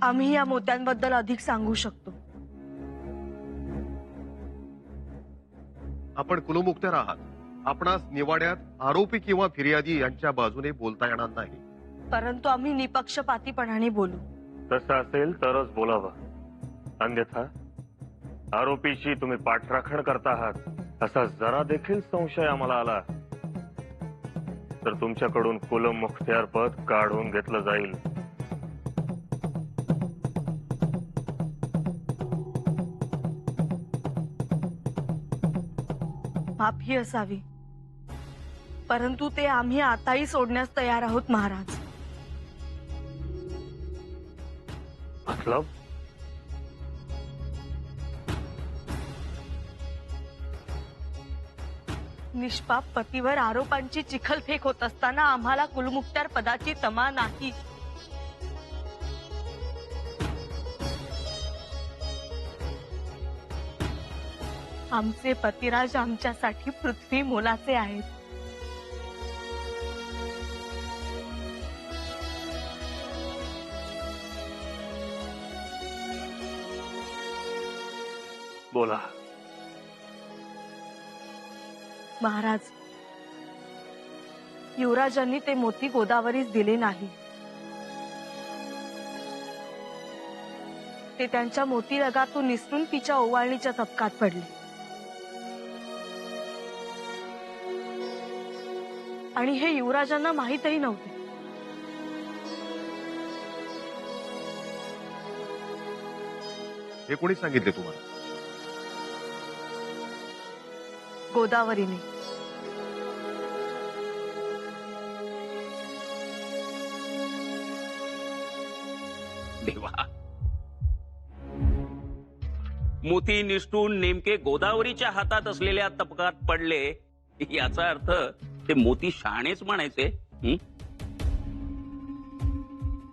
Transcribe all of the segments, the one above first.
आम्ही या मोत्यांबद्दल अधिक सांगू शकतो। आपण कुलमुक्तेर आहात। आपणास निवाड्यात आरोपी किंवा फिर्यादी यांच्या बाजूने बोलता येणार नाही, परंतु आम्ही निपक्षपातीपणाने बोलू। तसं असेल तरच बोलावं, अन्यथा आरोपीशी तुम्ही पाठराखण करता आहात असा जरा देखील संशय आम्हाला आला तर तुमच्याकडून कुलम मुख्तियार पद काढून घेतलं जाईल। माफी असावी, परंतु ते आम्ही आताही सोडण्यास तयार आहोत महाराज। मतलब निष्पाप पतीवर आरोपांची चिखलफेक होत असताना आम्हाला कुलमुख्तार पदाची तमा नाही। आमचे पतिराज आमच्यासाठी पृथ्वी मोलाचे आहेत। बोला महाराज, युवराजांनी ते मोती गोदावरीस दिले नाही। ते त्यांच्या मोती रगातून निसरून तिच्या ओवाळणीच्या तबकात पडले आणि हे युवराजांना माहीतही नव्हते। हे कोणी सांगितले तुम्हाला? गोदावरीने। देवा, मोती निष्ठून नेमके गोदावरीच्या हातात असलेल्या तबकात पडले याचा अर्थ ते मोती शहाणेच म्हणायचे।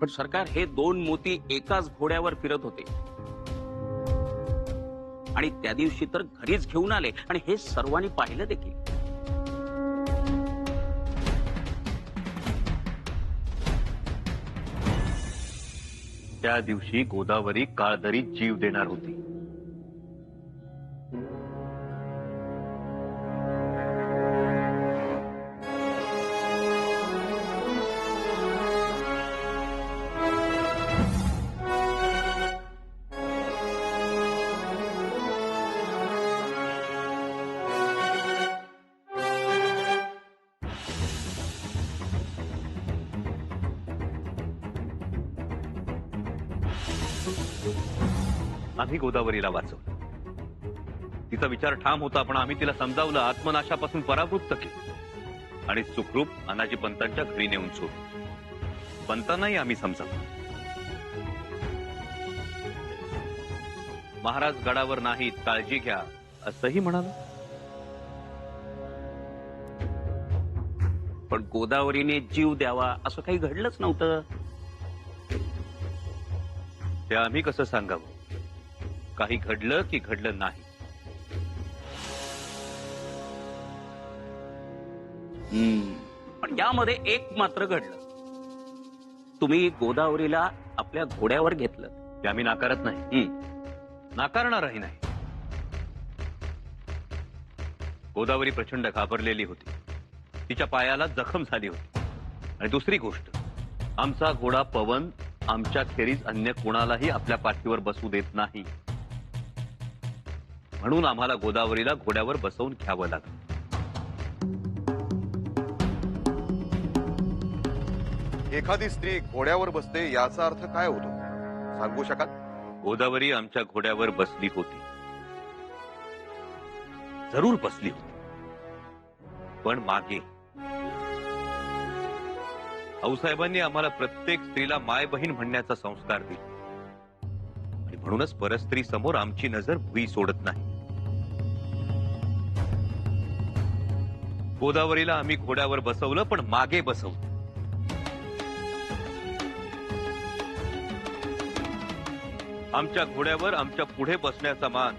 पण सरकार, हे दोन मोती एकाच घोड्यावर फिरत होते आणि त्या दिवशी तर घरीच घेऊन आले आणि हे सर्वांनी पाहिलं देखील। त्या दिवशी गोदावरी काळदरीत जीव देणार होती। आम्ही गोदावरीला वाचवलं। तिचा विचार ठाम होता, पण आम्ही तिला समजावलं, आत्मनाशापासून परावृत्त केलं आणि सुखरूप अनाजी पंतांच्या घरी नेऊन सोडलं। पंतांनाही आम्ही समजावलं। महाराज गडावर नाहीत, काळजी घ्या असंही म्हणालो। पण गोदावरीने जीव द्यावा असं काही घडलंच नव्हतं। ते आम्ही कसं सांगावं? काही घडलं की घडलं नाही? पण यामध्ये एक मात्र घडलं, तुम्ही गोदावरीला आपल्या घोड्यावर घेतलं। ते आम्ही नाकारत नाही, नाकारणारही नाही। गोदावरी प्रचंड घाबरलेली होती, तिच्या पायाला जखम झाली होती आणि दुसरी गोष्ट, आमचा घोडा पवन आमच्या खेरीज अन्य कोणालाही आपल्या पाठीवर बसू देत नाही, म्हणून आम्हाला गोदावरीला घोड्यावर बसवून घ्यावं लागलं। एखादी स्त्री घोड्यावर बसते याचा अर्थ काय होतो सांगू शकाल? गोदावरी आमच्या घोड्यावर बसली होती, जरूर बसली होती, पण मागे। आऊसाहेबांनी आम्हाला प्रत्येक स्त्रीला माय बहीण म्हणण्याचा संस्कार दिला आणि म्हणूनच परस्त्री समोर आमची नजर भुई सोडत नाही। गोदावरीला आम्ही घोड्यावर बसवलं, पण मागे बसवलं। आमच्या घोड्यावर आमच्या पुढे बसण्याचा मान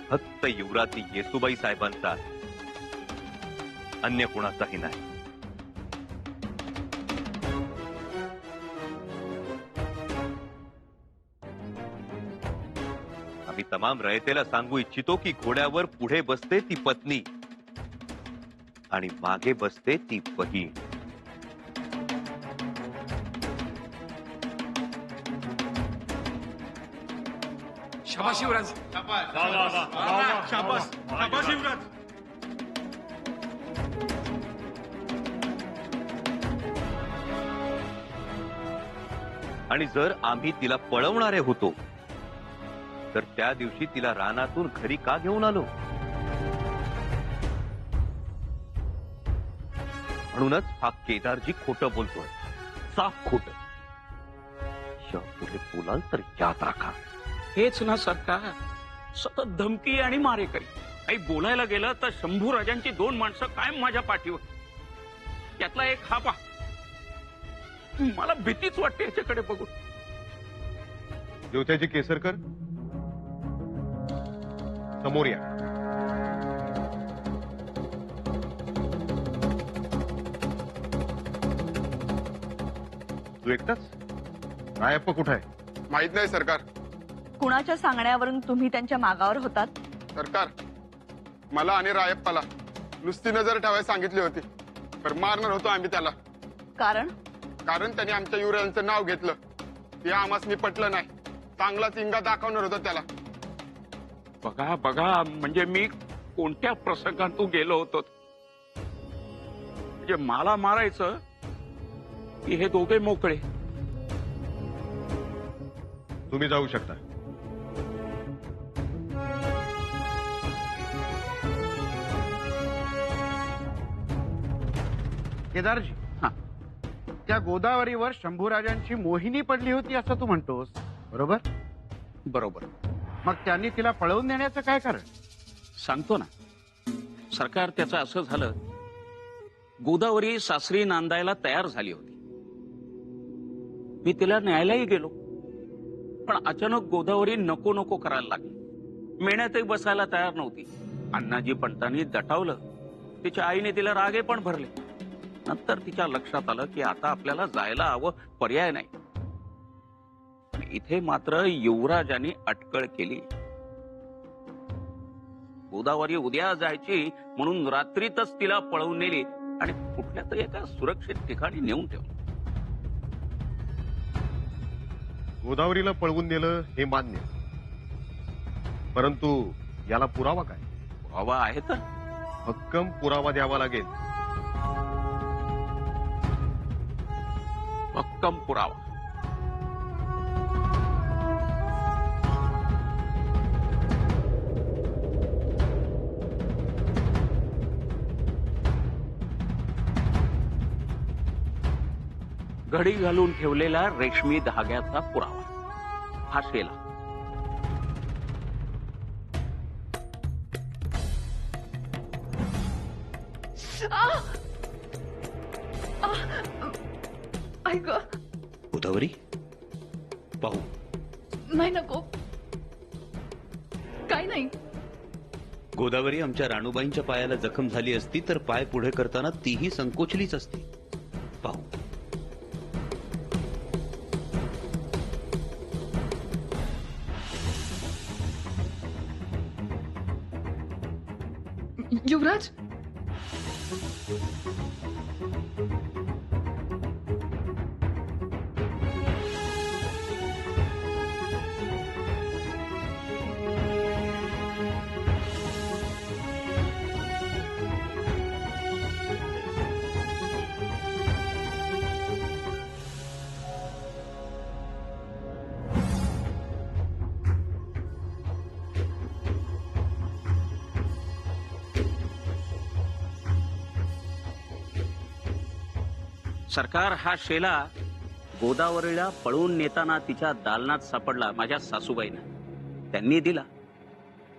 फक्त युवराती येसुबाई साहेबांचा, अन्य कोणाचाही नाही। तमाम रयतेला सांगू इच्छितो की घोड्यावर पुढे बसते ती पत्नी आणि मागे बसते ती बहीण. शाबास युवराज. शाबास शाबास युवराज. आणि जर आम्ही तिला पळवणारे होतो तर त्या दिवशी तिला रानातून घरी का घेऊन आलो? म्हणूनच हा केदारजी खोटं बोलतोय, साफ खोट. पुढे बोलाल तर याद राखा. हेच ना सरकार, सतत धमकी आणि मारेकरी. काही बोलायला गेलं तर शंभू राजांची 2 माणसं कायम माझ्या पाठीवर. त्यातला एक हा पा. मला भीतीच वाटते याच्याकडे बघून. ज्योत्याजी केसरकर, समोर या. तू एकटाच? रायप्पा कुठे आहे? माहित नाही सरकार. कुणाच्या सांगण्यावरून तुम्ही त्यांच्या मागावर होतात? सरकार, मला आणि रायप्पाला नुसती नजर ठेवायला सांगितली होती, तर मारणार होतो आम्ही त्याला. कारण त्यांनी आमच्या युवराजांचं नाव घेतलं. ते आम्हासनी पटलं नाही. चांगला चिंगा दाखवणार होता त्याला. बघा बघा, म्हणजे मी कोणत्या प्रसंगातून गेलो होतो. म्हणजे मला मारायचं की हे दोघे मोकळे. तुम्ही जाऊ शकता. केदारजी, हा. त्या गोदावरीवर शंभूराजांची मोहिनी पडली होती असं तू म्हणतोस, बरोबर? बरोबर. मग त्यांनी तिला पळवून नेण्याचं काय कारण? सांगतो ना सरकार. त्याचं असं झालं, गोदावरी सासरी नांदायला तयार झाली होती. मी तिला न्यायलाही गेलो, पण अचानक गोदावरी नको नको करायला लागली. मेण्यातही बसायला तयार नव्हती. अण्णाजी पंतांनी दटावलं. तिच्या आईने तिला रागे पण भरले. नंतर तिच्या लक्षात आलं की आता आपल्याला जायला हवं, पर्याय नाही. पण इथे मात्र युवराजांनी अटकळ केली. गोदावरी उद्या जायची म्हणून रात्रीतच तिला पळवून नेली आणि कुठल्या तरी एका सुरक्षित ठिकाणी नेऊन ठेवलं. गोदावरीला पळवून नेलं हे मान्य, परंतु याला पुरावा काय? पुरावा आहे तर भक्कम पुरावा द्यावा लागेल. भक्कम पुरावा. घडी घालून ठेवलेला रेशमी धाग्याचा पुरावा. हा शेला. ऐक, गोदावरी, पाहू. नाही नको, काय नाही. गोदावरी, आमच्या राणूबाईंच्या पायाला जखम झाली असती तर पाय पुढे करताना तीही संकोचलीच असती. पाहू. युवराज, सरकार, हा शेला गोदावरीला पळवून नेताना तिच्या दालनात सापडला माझ्या सासूबाईंना. त्यांनी दिला.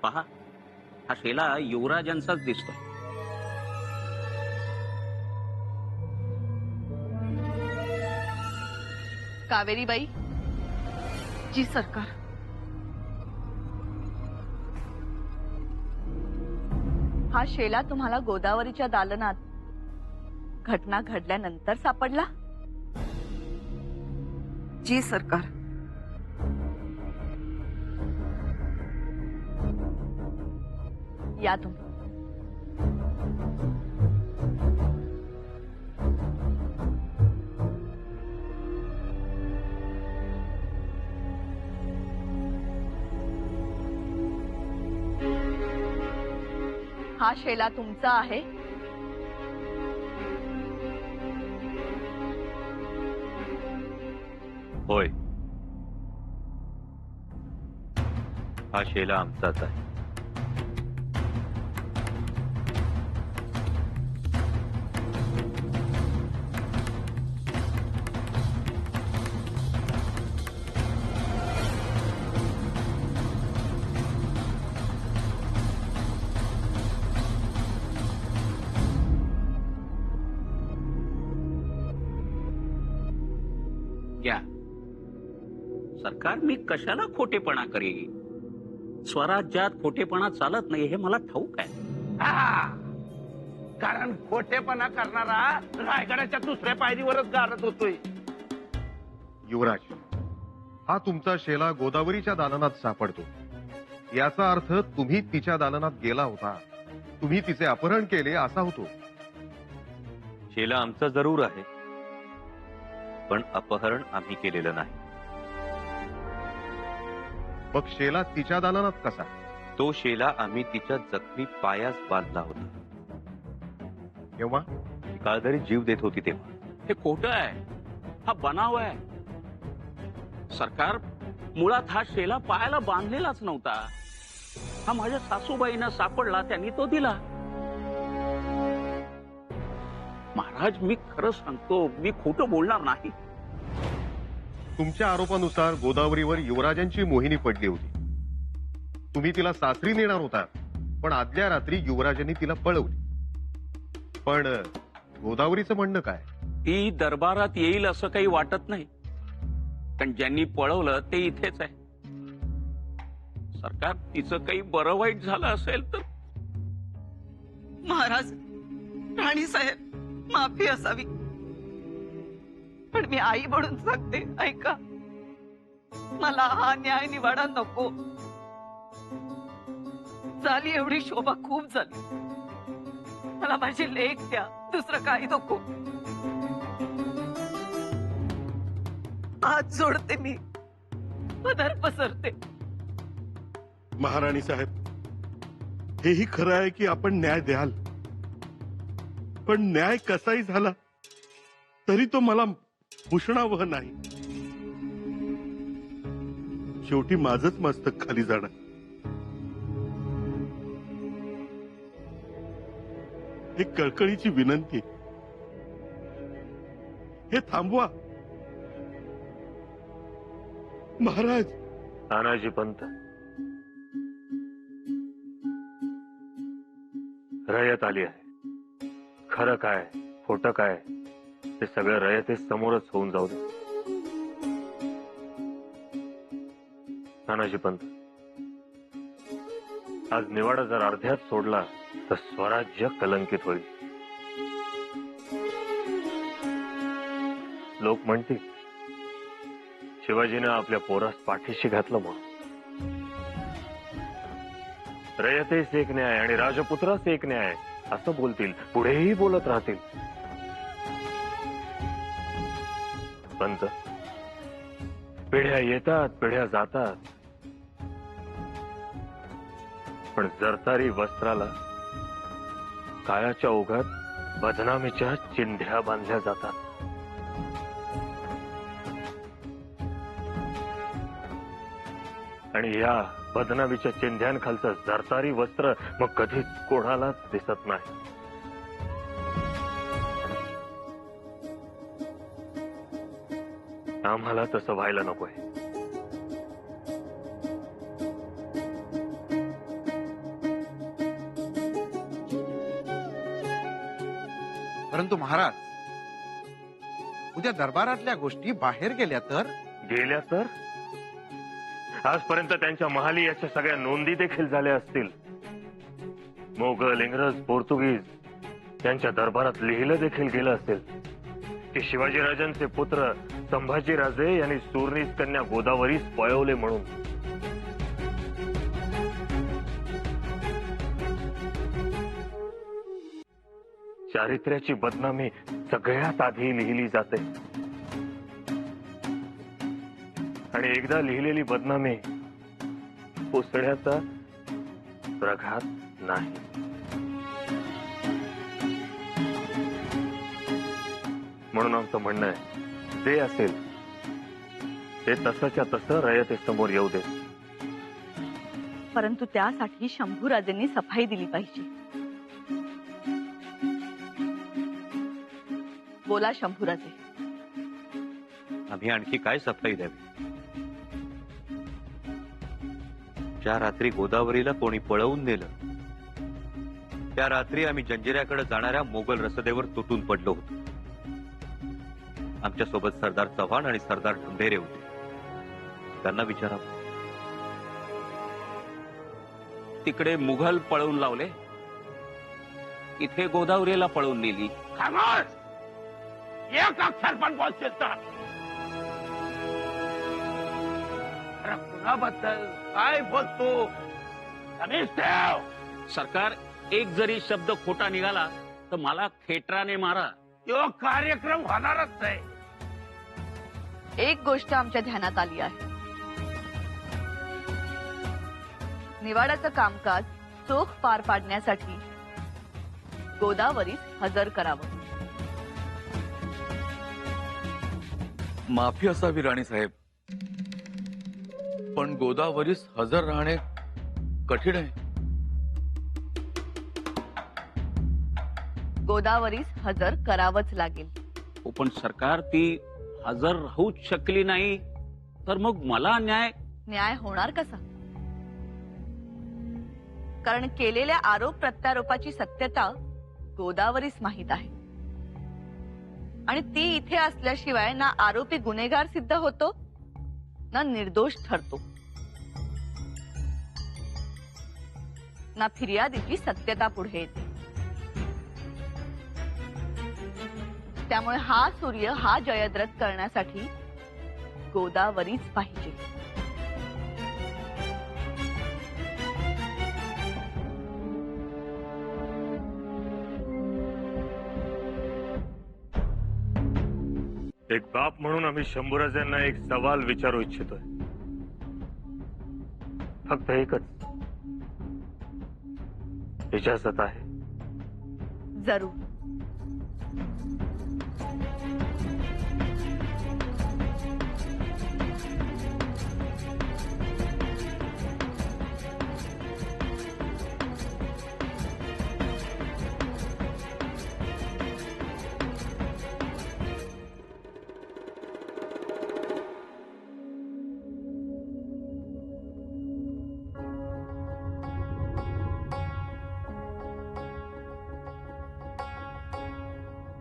पहा, हा शेला युवराजांचाच दिसतोय. कावेरीबाई. जी सरकार. हा शेला तुम्हाला गोदावरीच्या दालनात घटना घडल्यानंतर सापडला? जी सरकार. या तुम्ही. हा शेला तुमचा आहे? होय, हा शेला आमचाच आहे. घ्या. सरकार मी कशाला खोटेपणा करेन? स्वराज्यात खोटेपणा चालत नाही हे मला ठाऊक आहे. कारण खोटेपणा करणारा रायगडाच्या दुसऱ्या पायरीवरच गारत होतोय. युवराज, हा तुमचा शेला गोदावरीच्या दालनात सापडतो. याचा अर्थ तुम्ही तिच्या दालनात गेला होता, तुम्ही तिचे अपहरण केले असा होतो. शेला आमचा जरूर आहे, पण अपहरण आम्ही केलेलं नाही. मग शेला तिच्या दालनात कसा? तो शेला आम्ही तिच्या जखमी पायास बांधला होता. केव्हा? ती काळधरी जीव देत होती तेव्हा. हे खोटं आहे, हा बनाव आहे. सरकार, मुळात हा शेला पायाला बांधलेलाच नव्हता. हा माझ्या सासूबाईंना सापडला, त्यांनी तो दिला. महाराज, मी खरं सांगतो, मी खोटं बोलणार नाही. तुमच्या आरोपानुसार गोदावरीवर युवराजांची मोहिनी पडली होती. तुम्ही तिला सासरी नेणार होता, पण आदल्या रात्री युवराजांनी तिला पळवली. पण गोदावरीचं म्हणणं काय? ती दरबारात येईल असं काही वाटत नाही, पण ज्यांनी पळवलं ते इथेच आहे. सरकार, तिचं काही बरं वाईट झालं असेल तर? महाराज, राणी साहेब, माफी असावी, पण मी आई म्हणून सांगते, ऐका, मला हा न्याय निवाडा नको. झाली एवढी शोभा खूप झाली. मला माझी लेक द्या, दुसरं काही नको. हात जोडते मी, पदर पसरते. महाराणी साहेब, हेही खरं आहे की आपण न्याय द्याल, पण न्याय कसाही झाला तरी तो मला भूषणावह नाही. शेवटी माझंच मस्तक खाली जाणार. एक कळकळीची विनंती, हे थांबवा महाराज. तानाजी पंत, रयत आली आहे. खरं काय खोटं काय ते सगळं रयतेस समोरच होऊन जाऊ दे. तानाजी पंत, आज निवाडा जर अर्ध्यात सोडला तर स्वराज्य कलंकित होईल. लोक म्हणतील शिवाजीनं आपल्या पोरास पाठीशी घातलं म्हणून. रयतेस एक न्याय आणि राजपुत्रास एक न्याय असं बोलतील, पुढेही बोलत राहतील. पंत, पिढ्या येतात, पिढ्या जातात, पण जरतारी वस्त्राला काळाच्या ओघात बदनामीच्या चिंध्या बांधल्या जातात. आणि या बदनामीच्या चिंध्यांखालचं जरतारी वस्त्र मग कधीच कोणालाच दिसत नाही. आम्हाला तसं व्हायला नकोय. परंतु महाराज, उद्या दरबारातल्या गोष्टी बाहेर गेल्या तर आजपर्यंत त्यांच्या महाली याच्या सगळ्या नोंदी देखील झाल्या असतील. मोगल, इंग्रज, पोर्तुगीज यांच्या दरबारात लिहिलं देखील गेलं असेल की शिवाजीराजांचे पुत्र संभाजीराजे यांनी सूर्णीस कन्या गोदावरीस पळवले म्हणून. चारित्र्याची बदनामी सगळ्यात आधी लिहिली जाते आणि एकदा लिहिलेली बदनामी पुसण्याचा प्रघात नाही. म्हणून आमचं म्हणणं आहे, जे असेल ते तसंच्या तसं रयतेसमोर येऊ दे. परंतु त्यासाठी शंभूराजेंनी सफाई दिली पाहिजे. बोला शंभूराजे. आम्ही आणखी काय सफाई द्यावी? ज्या रात्री गोदावरीला कोणी पळवून नेलं, त्या रात्री आम्ही जंजिऱ्याकडे जाणाऱ्या मोगल रसदेवर तुटून पडलो होतो. आमच्या सोबत सरदार चव्हाण आणि सरदार ढंढेरे होते. त्यांना विचारावं. तिकडे मुघल पळवून लावले, इथे गोदावरीला पळवून नेली. खामोश! एक अक्षर पण बोलशील तर अरे कुणाबद्दल काय बोलतो? समीच ठेव. सरकार, एक जरी शब्द खोटा निघाला तर मला खेटराने मारा. तो कार्यक्रम होणारच नाही. एक गोष्ट आमच्या ध्यानात आली आहे. निवाड्याचं कामकाज चोख पार पाडण्यासाठी गोदावरीस हजर करावं. माफी असावी राणी साहेब, पण गोदावरीस हजर राहणे कठीण आहे. गोदावरीस हजर करावंच लागेल. हो, पण सरकार ती हजर राहूच शकली नाही तर मग मला न्याय होणार कसा? कारण केलेल्या आरोप प्रत्यारोपाची सत्यता गोदावरीस माहीत आहे आणि ती इथे असल्याशिवाय ना आरोपी गुन्हेगार सिद्ध होतो ना निर्दोष ठरतो ना फिर्यादीची सत्यता पुढे येते. त्यामुळे हा सूर्य हा जयद्रथ करण्यासाठी गोदावरीच पाहिजे. एक बाप म्हणून आम्ही शंभूराजांना एक सवाल विचारू इच्छितोय. फक्त एकच. इजाजत आहे? जरूर.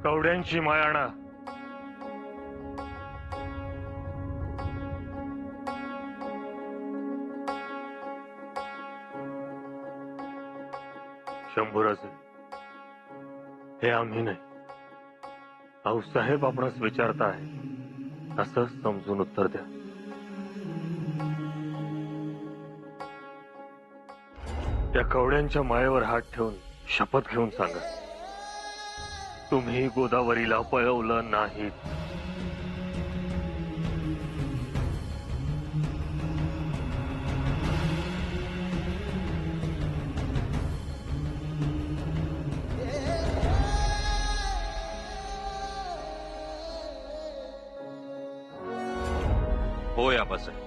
कवड्यांची मायाणा शंभूराजे, हे आम्ही नाही, आऊसाहेब आपणच विचारताय असं समजून उत्तर द्या. त्या कवड्यांच्या मायेवर हात ठेवून शपथ घेऊन सांगा, तुम्ही गोदावरीला पळवलं नाही. होय आबासाहेब.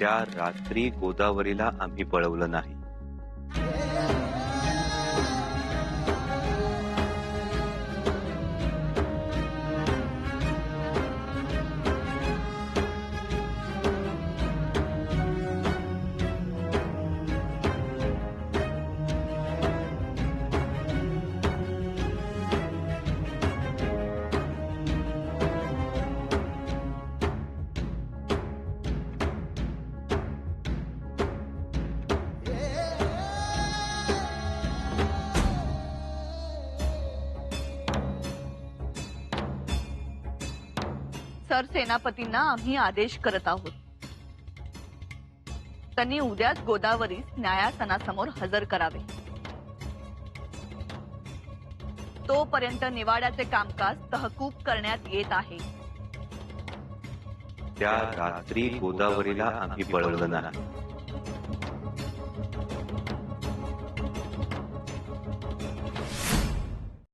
त्या रात्री गोदावरीला आम्ही पळवलं नाही. सेनापतींना आम्ही आदेश करत आहोत. त्यांनी उद्याच गोदावरीस न्यायासनासमोर हजर करावे. तोपर्यंत निवाड्याचे कामकाज तहकूब करण्यात येत आहे. त्या रात्री गोदावरीला आम्ही पळवलं नाही.